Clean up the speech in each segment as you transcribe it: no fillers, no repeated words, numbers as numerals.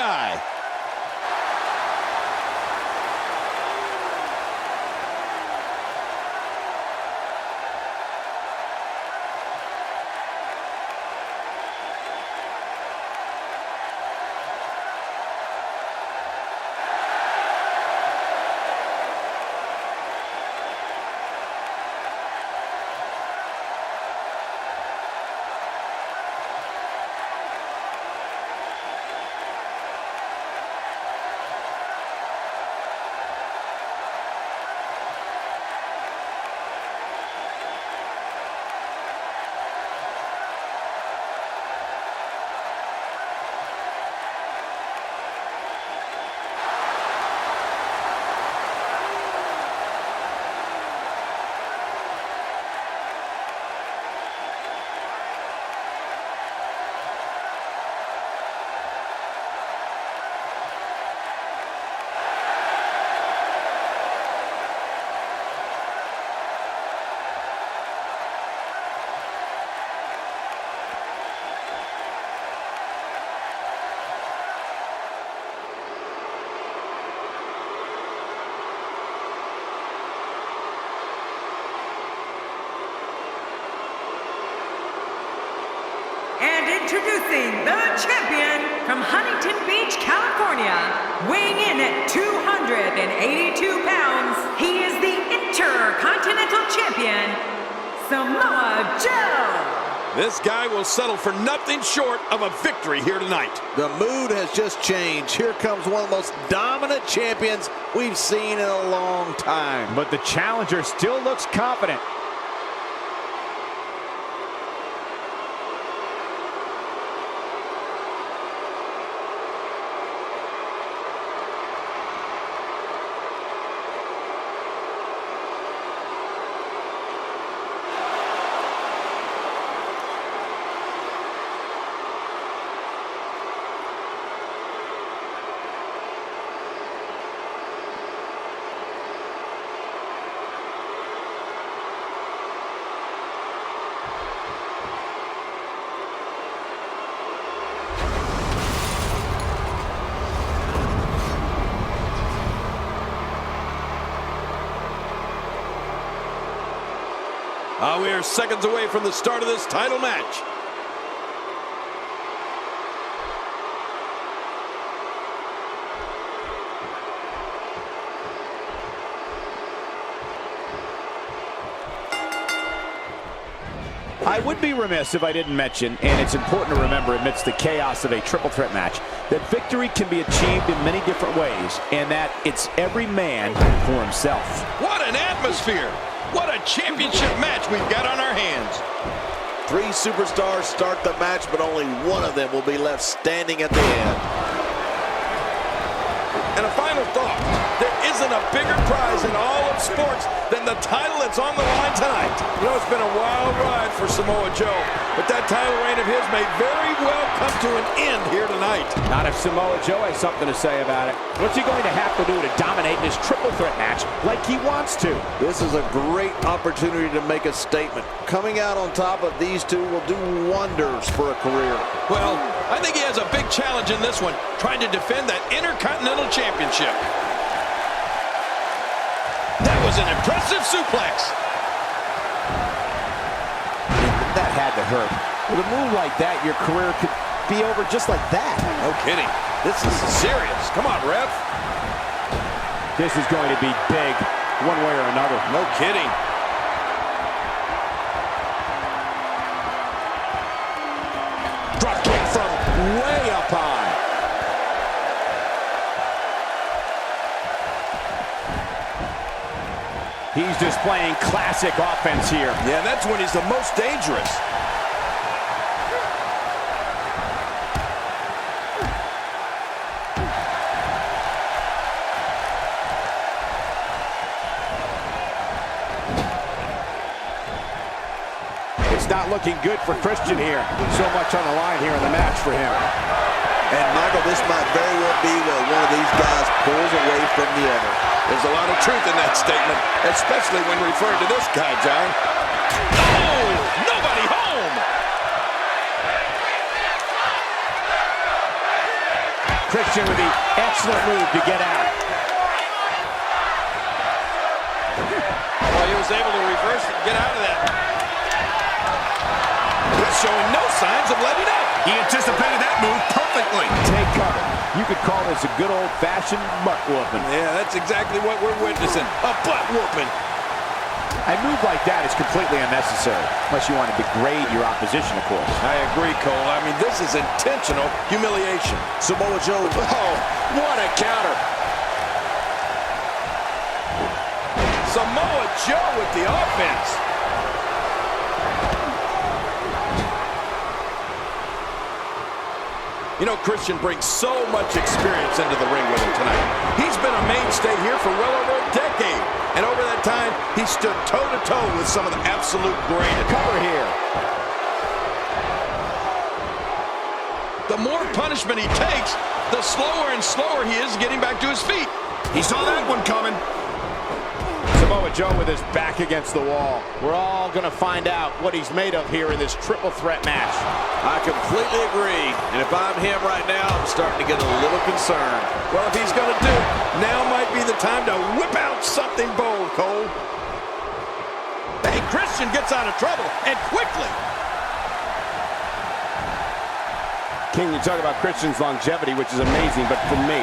guy. Introducing the champion from Huntington Beach, California, weighing in at 282 pounds, he is the Intercontinental Champion, Samoa Joe. This guy will settle for nothing short of a victory here tonight. The mood has just changed. Here comes one of the most dominant champions we've seen in a long time. But the challenger still looks confident. We are seconds away from the start of this title match. I would be remiss if I didn't mention, and it's important to remember amidst the chaos of a triple threat match, that victory can be achieved in many different ways, and that it's every man for himself. What an atmosphere! What a championship match we've got on our hands. 3 superstars start the match, but only one of them will be left standing at the end. And a final thought, there isn't a bigger prize in all of sports than the title that's on the line tonight. You know, it's been a wild ride for Samoa Joe, but that title reign of his may very well come to an end here tonight. Not if Samoa Joe has something to say about it. What's he going to have to do to dominate this triple threat match like he wants to? This is a great opportunity to make a statement. Coming out on top of these two will do wonders for a career. Well, I think he has a big challenge in this one, trying to defend that Intercontinental Championship. That was an impressive suplex. That had to hurt. With a move like that, your career could be over just like that. No kidding. This is serious. Come on, ref. This is going to be big, one way or another. No kidding. Drop kick from way up high. He's displaying classic offense here. Yeah, that's when he's the most dangerous. It's not looking good for Christian here. So much on the line here in the match for him. And Michael, this might very well be where one of these guys pulls away from the other. There's a lot of truth in that statement, especially when referring to this guy, John. Oh, nobody home! Christian with the excellent move to get out. Well, he was able to reverse it and get out of that. He's showing no signs of letting up. He anticipated that move perfectly. Take cover. You could call this a good old-fashioned butt whooping. Yeah, that's exactly what we're witnessing. A butt whooping. A move like that is completely unnecessary, unless you want to degrade your opposition, of course. I agree, Cole. I mean, this is intentional humiliation. Samoa Joe, oh, what a counter. Samoa Joe with the offense. You know, Christian brings so much experience into the ring with him tonight. He's been a mainstay here for well over a decade. And over that time, he stood toe-to-toe with some of the absolute greatest. Cover here. The more punishment he takes, the slower and slower he is getting back to his feet. He saw that one coming. Samoa Joe with his back against the wall. We're all going to find out what he's made of here in this triple threat match. I completely agree. And if I'm him right now, I'm starting to get a little concerned. Well, if he's going to do it, now might be the time to whip out something bold, Cole. Hey, Christian gets out of trouble, and quickly. King, you talk about Christian's longevity, which is amazing, but for me,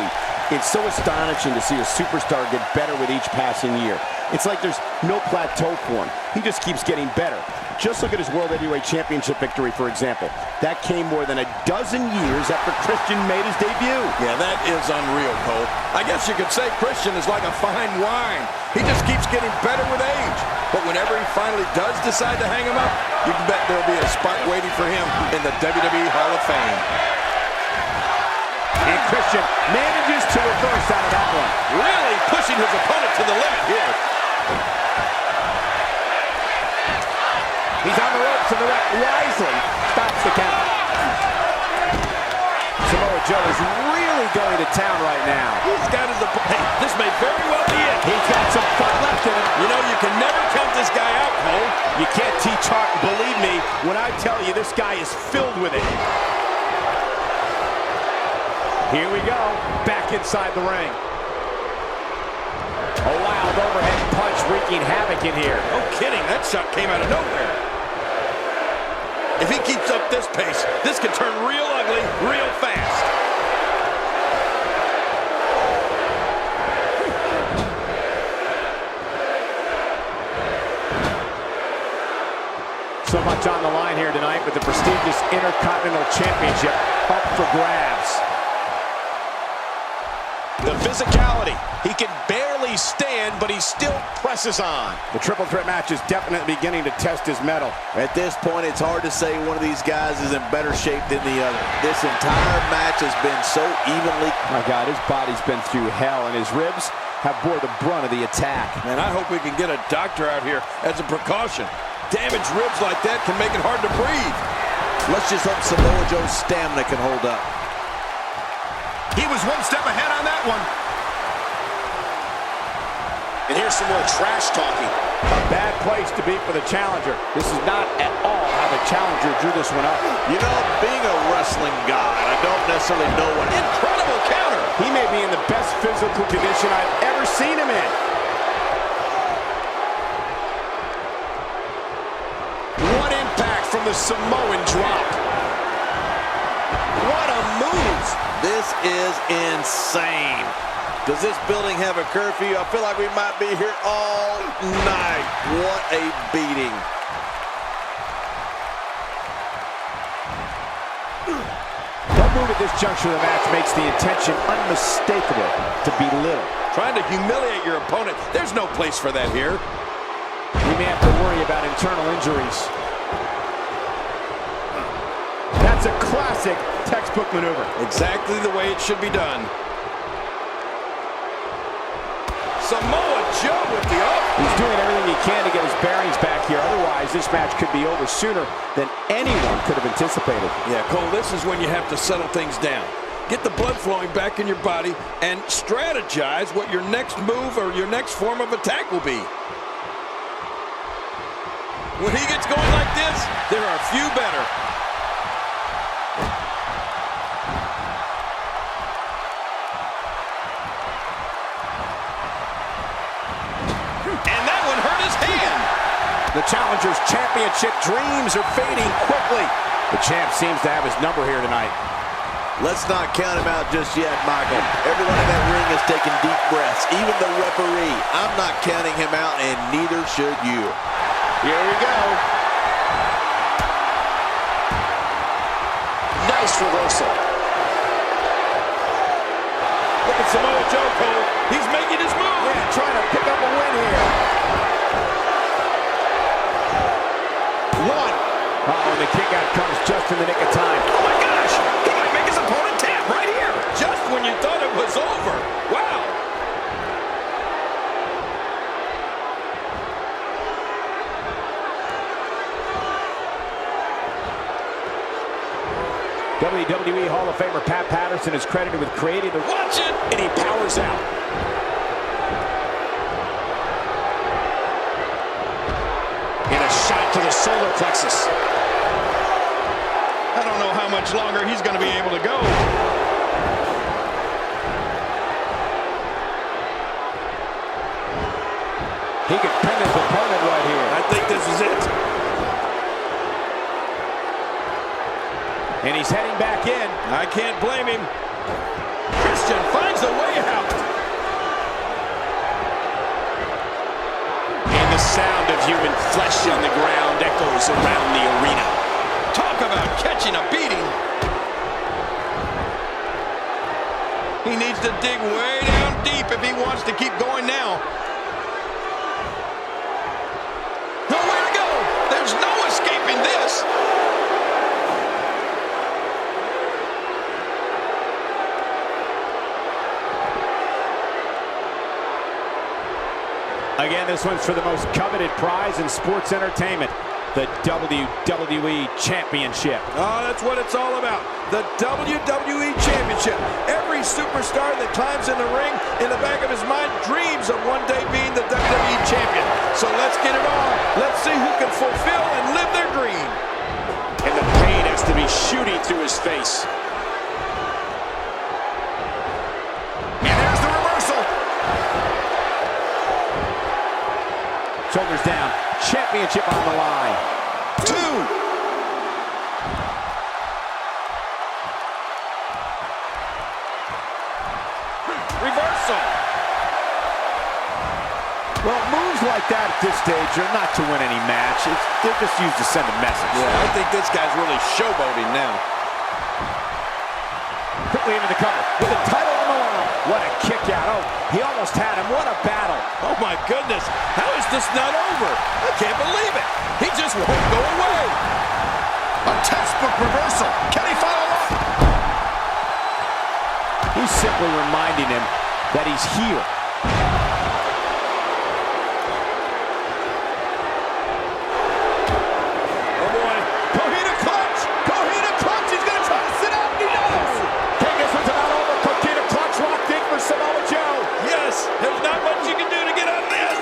it's so astonishing to see a superstar get better with each passing year. It's like there's no plateau for him. He just keeps getting better. Just look at his World Heavyweight Championship victory, for example. That came more than a dozen years after Christian made his debut. Yeah, that is unreal, Cole. I guess you could say Christian is like a fine wine. He just keeps getting better with age. But whenever he finally does decide to hang him up, you can bet there'll be a spot waiting for him in the WWE Hall of Fame. And Christian manages to reverse out of that one. Really pushing his opponent to the limit here. He's on the ropes and the ref wisely stops the count. Samoa Joe is really going to town right now. He's got his opponent. Hey, this may very well be it. He's got some fight left in him. You know, you can never count this guy out, Cole. You can't teach heart, believe me, when I tell you this guy is filled with it. Here we go, back inside the ring. A wild overhead punch wreaking havoc in here. No kidding, that shot came out of nowhere. If he keeps up this pace, this can turn real ugly real fast. So much on the line here tonight with the prestigious Intercontinental Championship up for grabs. The physicality. He can barely stand, but he still presses on. The triple threat match is definitely beginning to test his mettle. At this point, it's hard to say one of these guys is in better shape than the other. This entire match has been so evenly. My God, his body's been through hell, and his ribs have bore the brunt of the attack. Man, I hope we can get a doctor out here as a precaution. Damaged ribs like that can make it hard to breathe. Let's just hope Samoa Joe's stamina can hold up. He was one step ahead on that one. And here's some more trash talking. A bad place to be for the challenger. This is not at all how the challenger drew this one up. You know, being a wrestling god, I don't necessarily know what. Incredible counter. He may be in the best physical condition I've ever seen him in. What impact from the Samoan drop. What a move. This is insane. Does this building have a curfew? I feel like we might be here all night. What a beating. One move at this juncture of the match makes the intention unmistakable to belittle. Trying to humiliate your opponent. There's no place for that here. We may have to worry about internal injuries. That's a classic textbook maneuver. Exactly the way it should be done. Samoa Joe with the up. He's doing everything he can to get his bearings back here. Otherwise, this match could be over sooner than anyone could have anticipated. Yeah, Cole, this is when you have to settle things down. Get the blood flowing back in your body and strategize what your next move or your next form of attack will be. When he gets going like this, there are few better. The challenger's championship dreams are fading quickly. The champ seems to have his number here tonight. Let's not count him out just yet, Michael. Everyone in that ring is taking deep breaths, even the referee. I'm not counting him out, and neither should you. Here we go. Nice reversal. Look at Samoa Joe, Cole. He's making his move. Yeah, trying to pick up a win here. One. Uh-oh, the kick out comes just in the nick of time. Oh my gosh! He might make his opponent tap right here. Just when you thought it was over. Wow! WWE Hall of Famer Pat Patterson is credited with creating the... Watch it! And he powers out. And a shot to the solar plexus. I don't know how much longer he's going to be able to go. He could pin his opponent right here. I think this is it. And he's heading back in. I can't blame him. Christian finds a way out. And the sound of human flesh on the ground echoes around the arena. Talk about catching a beating. He needs to dig way down deep if he wants to keep going now. Nowhere to go. There's no escaping this. Again, this one's for the most coveted prize in sports entertainment, the WWE Championship. Oh, that's what it's all about. The WWE Championship. Every superstar that climbs in the ring, in the back of his mind, dreams of one day being the WWE Champion. So let's get it on. Let's see who can fulfill and live their dream. And the pain has to be shooting through his face. And there's the reversal. Shoulders down, championship on the line. 2. Reversal. Well, moves like that at this stage are not to win any match. They're just used to send a message. Yeah, I think this guy's really showboating now. Quickly into the cover with the title on the line. What a kick out. Oh, he almost had him. What a battle. Oh my goodness. How is this not over? I can't believe it. He just won't go away. A textbook reversal. Can he follow up? He's simply reminding him that he's here. Oh boy. Cohina clutch. Cohina clutch. He's going to try to sit out. He does. Think this one's about over. Coquina clutch locked in for Samoa Joe. Yes. There's not much you can do to get out of this.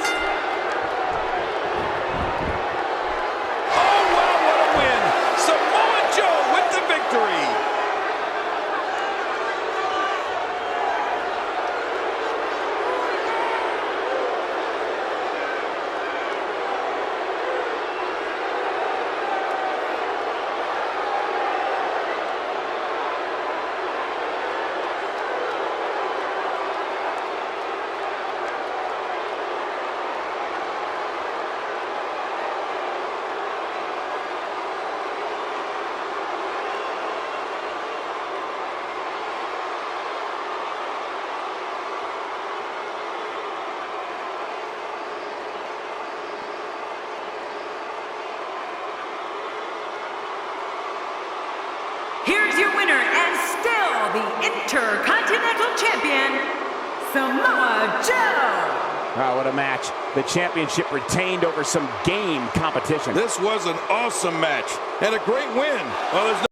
Oh, wow. What a win. Samoa Joe with the victory. Here's your winner and still the Intercontinental Champion, Samoa Joe. Oh, what a match. The championship retained over some game competition. This was an awesome match and a great win. Well, there's no